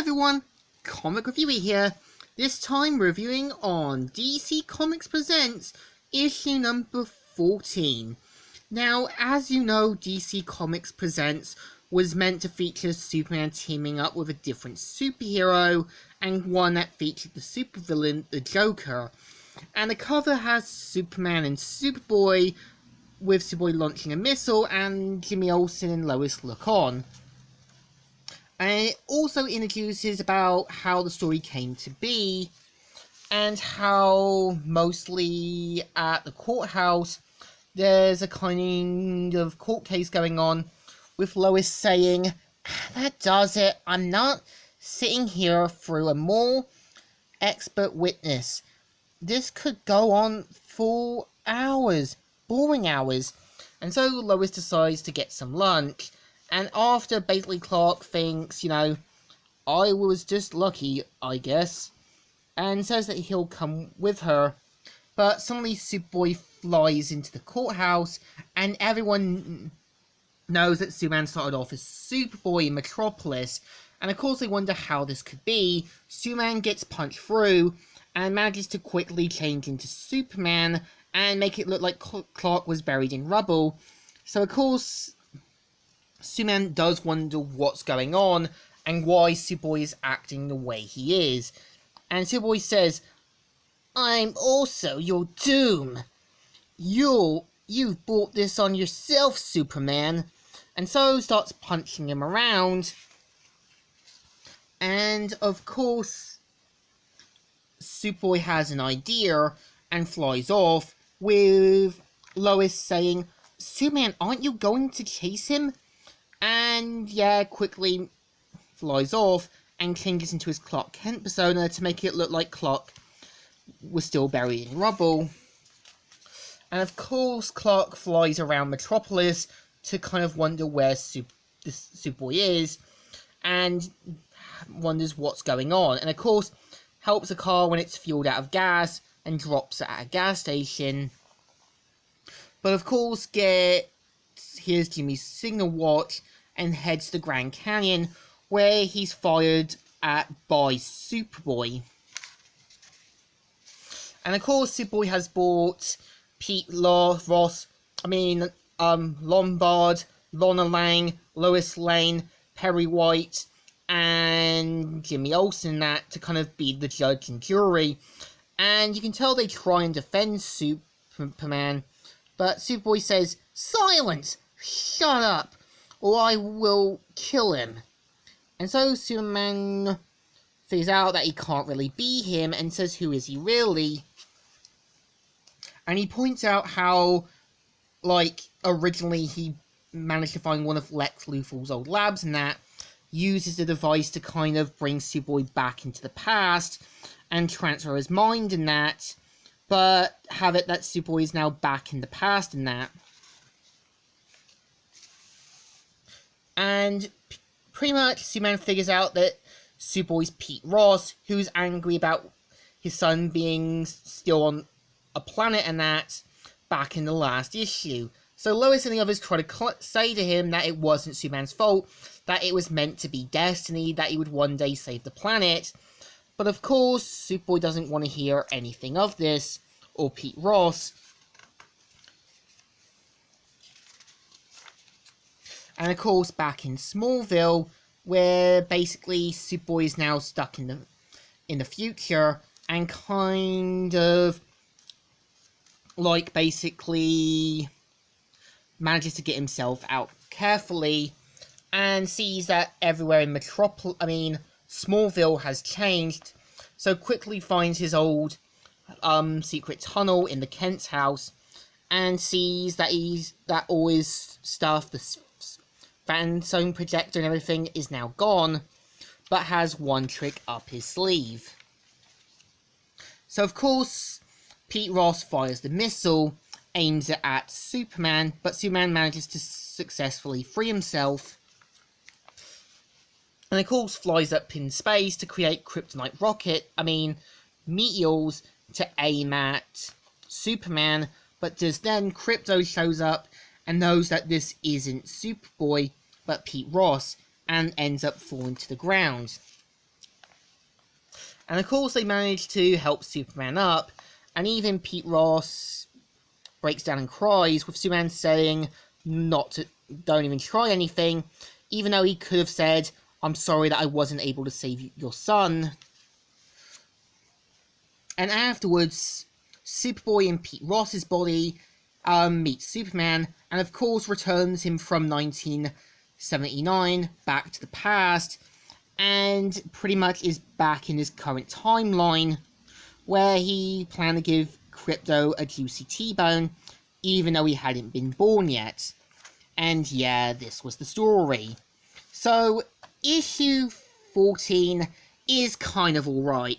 everyone, Comic Reviewer here, this time reviewing on DC Comics Presents issue number 14. Now, as you know, DC Comics Presents was meant to feature Superman teaming up with a different superhero, and one that featured the supervillain, the Joker. And the cover has Superman and Superboy, with Superboy launching a missile, and Jimmy Olsen and Lois look on. And it also introduces about how the story came to be, and how mostly at the courthouse there's a kind of court case going on, with Lois saying, "That does it, I'm not sitting here through a more expert witness. This could go on for hours, boring hours." And so Lois decides to get some lunch. And after basically Clark thinks, I was just lucky, I guess, and says that he'll come with her. But suddenly Superboy flies into the courthouse, and everyone knows that Superman started off as Superboy in Metropolis. And of course they wonder how this could be. Superman gets punched through, and manages to quickly change into Superman, and make it look like Clark was buried in rubble. So of course Superman does wonder what's going on, and why Superboy is acting the way he is. And Superboy says, "I'm also your doom. You've brought this on yourself, Superman." And so starts punching him around. And of course, Superboy has an idea and flies off, with Lois saying, "Superman, aren't you going to chase him?" And quickly flies off and changes into his Clark Kent persona to make it look like Clark was still buried in rubble. And of course Clark flies around Metropolis to kind of wonder where this Superboy is, and wonders what's going on. And of course helps a car when it's fueled out of gas, and drops it at a gas station. But of course here's Jimmy's signal watch, and heads to the Grand Canyon, where he's fired at by Superboy. And of course Superboy has bought Pete Ross, Lombard, Lana Lang, Lois Lane, Perry White, and Jimmy Olsen to kind of be the judge and jury. And you can tell they try and defend Superman, but Superboy says, "Silence! Shut up, or I will kill him." And so Superman figures out that he can't really be him, and says, "Who is he really?" And he points out how, originally he managed to find one of Lex Luthor's old labs, and that uses the device to kind of bring Superboy back into the past, and transfer his mind in that, but have it that Superboy is now back in the past in that. And pretty much Superman figures out that Superboy's Pete Ross, who's angry about his son being still on a planet and that, back in the last issue. So Lois and the others try to say to him that it wasn't Superman's fault, that it was meant to be destiny, that he would one day save the planet. But of course Superboy doesn't want to hear anything of this, or Pete Ross. And of course back in Smallville, where basically Superboy is now stuck in the future, and kind of basically manages to get himself out carefully, and sees that everywhere in Smallville has changed, so quickly finds his old secret tunnel in the Kent's house, and sees that all his stuff, the Phantom projector and everything, is now gone, but has one trick up his sleeve. So of course Pete Ross fires the missile, aims it at Superman, but Superman manages to successfully free himself, and of course flies up in space to create kryptonite meteors to aim at Superman. But just then Krypto shows up and knows that this isn't Superboy, but Pete Ross, and ends up falling to the ground. And of course they manage to help Superman up, and even Pete Ross breaks down and cries with Superman saying don't even try anything, even though he could have said, I'm sorry that I wasn't able to save your son. And afterwards, Superboy in Pete Ross's body meets Superman, and of course returns him from 1979 back to the past, and pretty much is back in his current timeline, where he planned to give Krypto a juicy T-bone, even though he hadn't been born yet. And yeah, this was the story. So, issue 14 is kind of alright.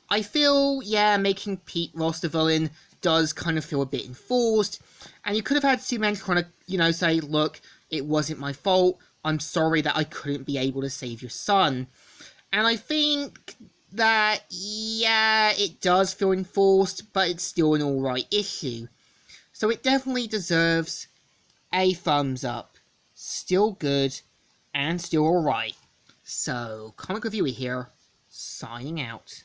I feel, yeah, making Pete Ross the villain does kind of feel a bit enforced, and you could have had Superman kind of, say, look, it wasn't my fault, I'm sorry that I couldn't be able to save your son. And I think that, yeah, it does feel enforced, but it's still an alright issue. So it definitely deserves a thumbs up. Still good, and still alright. So, Comic Reviewer here, signing out.